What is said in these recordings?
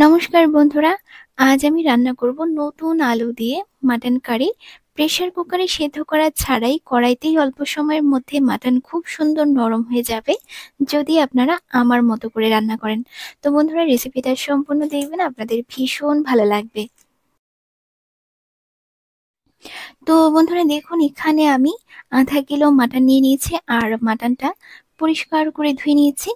নমস্কার বন্ধুরা, আজ আমি রান্না করব নতুন আলু দিয়ে মাটন কারি। প্রেসার কুকারে সেদ্ধ করা ছাড়াই কড়াইতেই অল্প সময়ের মধ্যে মাটন খুব সুন্দর নরম হয়ে যাবে যদি আপনারা আমার মতো করে রান্না করেন। তো বন্ধুরা, রেসিপিটা সম্পূর্ণ দেখবেন, আপনাদের ভীষণ ভালো লাগবে। তো বন্ধুরা দেখুন, এখানে আমি আধা কিলো মাটন নিয়ে নিয়েছি আর মাটনটা পরিষ্কার করে ধুয়ে নিয়েছি।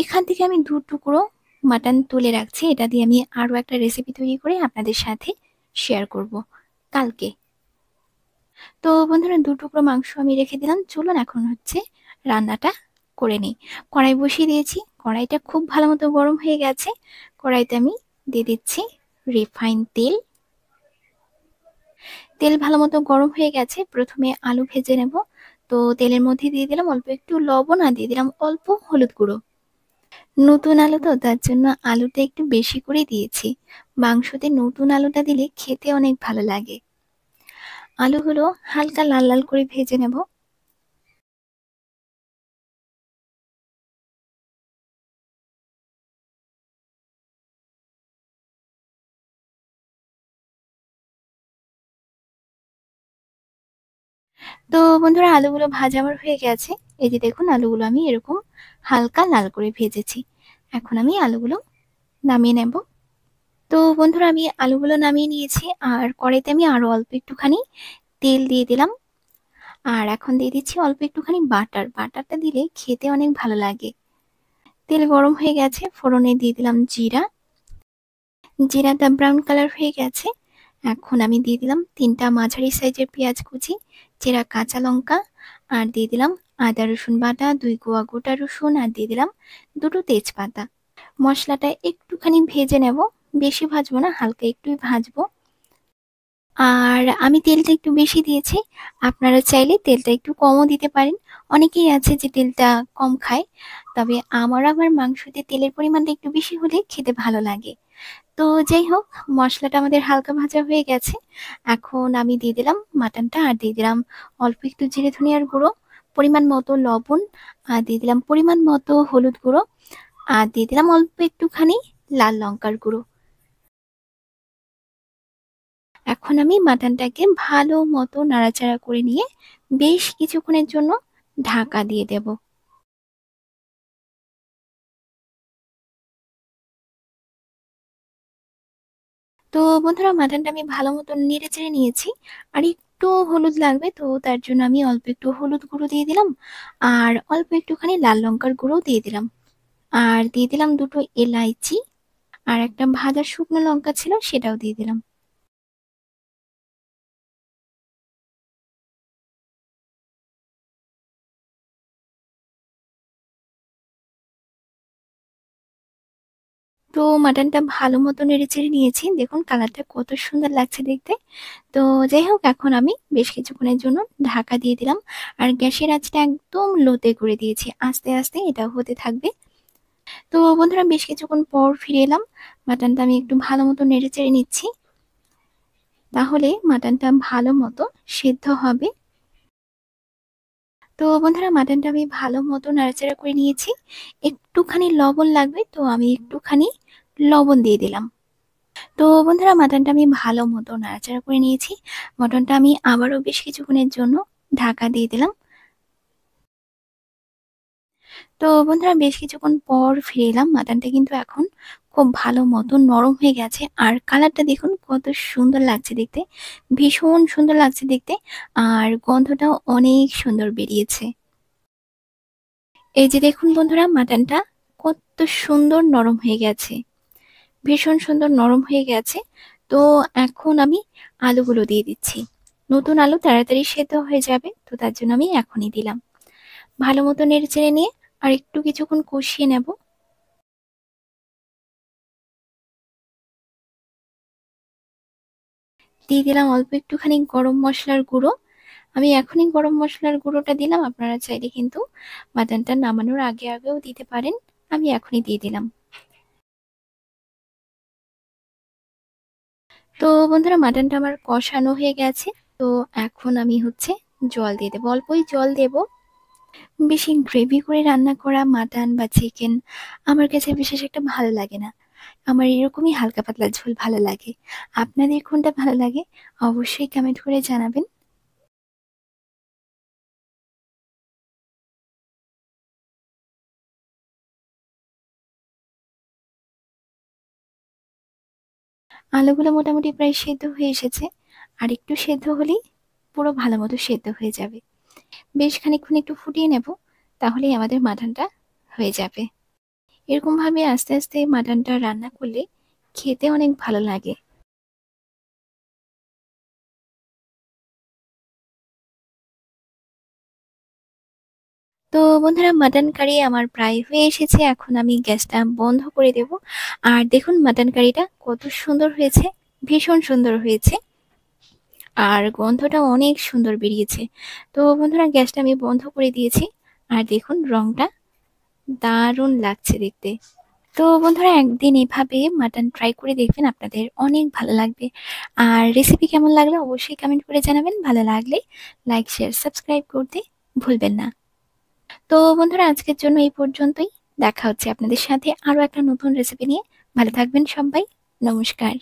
এখান থেকে আমি 2 টুকরো মাটন তুলে রাখছি, এটা দিয়ে আমি আরো একটা রেসিপি তৈরি করে আপনাদের সাথে শেয়ার করব কালকে। তো বন্ধুরা, 2 টুকরো মাংস আমি রেখে দিলাম। চলুন এখন রান্নাটা করে নিই। কড়াই বসিয়ে দিয়েছি, কড়াইটা খুব ভালো মতো গরম হয়ে গেছে। কড়াইতে আমি দিয়ে দিচ্ছি রিফাইন তেল। তেল ভালো মতো গরম হয়ে গেছে, প্রথমে আলু ভেজে নেব। তো তেলের মধ্যে দিয়ে দিলাম অল্প একটু লবণ আর দিয়ে দিলাম অল্প হলুদ গুঁড়ো। নতুন আলু তো, তার জন্য আলুটা একটু বেশি করে দিয়েছি। মাংসতে নতুন আলুটা দিলে খেতে অনেক ভালো লাগে। আলুগুলো হালকা লাল লাল করে ভেজে নেব। তো বন্ধুরা, আলুগুলো ভাজা আমার হয়ে গেছে। এই যে দেখুন, আলুগুলো আমি এরকম হালকা লাল করে ভেজেছি। এখন আমি আলুগুলো নামিয়ে নেব। তো বন্ধুরা, আমি আলুগুলো নামিয়ে নিয়েছি আর কড়াইতে আমি আরো অল্প একটুখানি তেল দিয়ে দিলাম। আর এখন দিয়ে দিচ্ছি অল্প একটুখানি বাটার। বাটারটা দিলে খেতে অনেক ভালো লাগে। তেল গরম হয়ে গেছে, ফোড়নে দিয়ে দিলাম জিরা। জিরাটা ব্রাউন কালার হয়ে গেছে। এখন আমি দিয়ে দিলাম 3টা মাঝারি সাইজের পেঁয়াজ কুচি, চেরা কাঁচা লঙ্কা, আর দিয়ে দিলাম আদা রসুন বাটা, 2 কোয়া গোটা রসুন, আর দিয়ে দিলাম 2টো তেজপাতা। মশলাটা একটুখানি ভেজে নেব, বেশি ভাজবো না, হালকা একটুই ভাজবো। আর আমি তেলটা একটু বেশি দিয়েছি, আপনারা চাইলে তেলটা একটু কমও দিতে পারেন। অনেকেই আছে যে তেলটা কম খায়, তবে আমার আবার মাংসতে তেলের পরিমাণটা একটু বেশি হলে খেতে ভালো লাগে। তো যাই হোক, মশলাটা আমাদের হালকা ভাজা হয়ে গেছে। এখন আমি দিয়ে দিলাম মাটনটা আর দিয়ে দিলাম অল্প একটু জিরে ধনিয়ার গুঁড়ো, পরিমাণ মতো লবণ, আর দিয়ে দিলাম পরিমাণ মতো হলুদ গুঁড়ো, আর দিয়ে দিলাম অল্প একটুখানি লাল লঙ্কার গুঁড়ো। এখন আমি মাটনটাকে ভালো মতো নাড়াচাড়া করে নিয়ে বেশ কিছুক্ষণের জন্য ঢাকা দিয়ে দেব। তো বন্ধুরা, মাটনটা আমি ভালো মতো নেড়ে চেড়ে নিয়েছি। আর একটু হলুদ লাগবে, তো তার জন্য আমি অল্প একটু হলুদ গুঁড়ো দিয়ে দিলাম আর অল্প একটুখানি লাল লঙ্কার গুঁড়ো দিয়ে দিলাম। আর দিয়ে দিলাম 2টো এলাইচি, আর একটা ভাজা শুকনো লঙ্কা ছিল, সেটাও দিয়ে দিলাম। তো মাটনটা ভালো মতো নেড়ে চেড়ে নিয়েছি, দেখুন কালারটা কত সুন্দর লাগছে দেখতে। তো যাই হোক, এখন আমি বেশ কিছুক্ষণের জন্য ঢাকা দিয়ে দিলাম আর গ্যাসের আঁচটা একদম লোতে করে দিয়েছি। আস্তে আস্তে এটা হতে থাকবে। তো বন্ধুরা, বেশ কিছুক্ষণ পর ফিরে এলাম। মাটনটা আমি একটু ভালো মতো নেড়ে চেড়ে নিচ্ছি, তাহলে মাটনটা ভালো মতো সেদ্ধ হবে। তো বন্ধুরা, মাটনটা আমি ভালো মতো নাড়াচাড়া করে নিয়েছি। একটুখানি লবণ লাগবে, তো আমি একটুখানি লবণ দিয়ে দিলাম। তো বন্ধুরা, মাটনটা আমি ভালো মতো নাড়াচাড়া করে নিয়েছি। মটনটা আমি আবারও বেশ কিছুক্ষণের জন্য ঢাকা দিয়ে দিলাম। তো বন্ধুরা, বেশ কিছুক্ষণ পর ফিরে এলাম। মাটনটা কিন্তু এখন খুব ভালো মতো নরম হয়ে গেছে আর কালারটা দেখুন কত সুন্দর লাগছে দেখতে, ভীষণ সুন্দর লাগছে দেখতে। আর গন্ধটাও অনেক সুন্দর বেরিয়েছে। এই যে দেখুন বন্ধুরা, মাটনটা কত সুন্দর নরম হয়ে গেছে, ভীষণ সুন্দর নরম হয়ে গেছে। তো এখন আমি আলুগুলো দিয়ে দিচ্ছি। নতুন আলু তাড়াতাড়ি সেদ্ধ হয়ে যাবে, তো তার জন্য আমি এখনই দিলাম। ভালো মতো নেড়ে চেড়ে নিয়ে আর একটু কিছুক্ষণ কষিয়ে নেব। দিয়ে দিলাম অল্প একটুখানি গরম মশলার গুঁড়ো। আমি এখনই গরম মশলার গুঁড়োটা দিলাম, আপনারা চাইলে কিন্তু মাটনটা নামানোর আগে আগেও দিতে পারেন। আমি এখনই দিয়ে দিলাম। তো বন্ধুরা, মাটনটা আমার কষানো হয়ে গেছে। তো এখন আমি জল দিয়ে দেবো, অল্পই জল দেবো। বেশি গ্রেভি করে রান্না করা মাটন বা চিকেন আমার কাছে বিশেষ একটা ভালো লাগে না। আমার এরকমই হালকা পাতলা ঝোল ভালো লাগে। আপনাদের কোনটা ভালো লাগে অবশ্যই কমেন্ট করে জানাবেন। আলুগুলো মোটামুটি প্রায় সেদ্ধ হয়ে এসেছে। আর একটু সেদ্ধ হলেই পুরো ভালো মতো সেদ্ধ হয়ে যাবে। বেশ খানিকক্ষণ একটু ফুটিয়ে নেব, তাহলেই আমাদের মাটনটা হয়ে যাবে। এরকম ভাবে আস্তে আস্তে মাটনটা রান্না করলে খেতে অনেক ভালো লাগে। তো বন্ধুরা, মাটন কারি আমার প্রায় হয়ে এসেছে। এখন আমি গ্যাসটা বন্ধ করে দেব। আর দেখুন মাটন কারিটা কত সুন্দর হয়েছে, ভীষণ সুন্দর হয়েছে। আর গন্ধটা অনেক সুন্দর বেরিয়েছে। তো বন্ধুরা, গ্যাসটা আমি বন্ধ করে দিয়েছি। আর দেখুন রংটা দারুণ লাগছে দেখতে। তো বন্ধুরা, একদিন এভাবে মাটন ট্রাই করে দেখবেন, আপনাদের অনেক ভালো লাগবে। আর রেসিপি কেমন লাগলো অবশ্যই কমেন্ট করে জানাবেন। ভালো লাগলে লাইক শেয়ার সাবস্ক্রাইব করতে ভুলবেন না। তো বন্ধুরা, আজকের জন্য এই পর্যন্তই। দেখা হচ্ছে আপনাদের সাথে আরো একটা নতুন রেসিপি নিয়ে। ভালো থাকবেন সবাই। নমস্কার।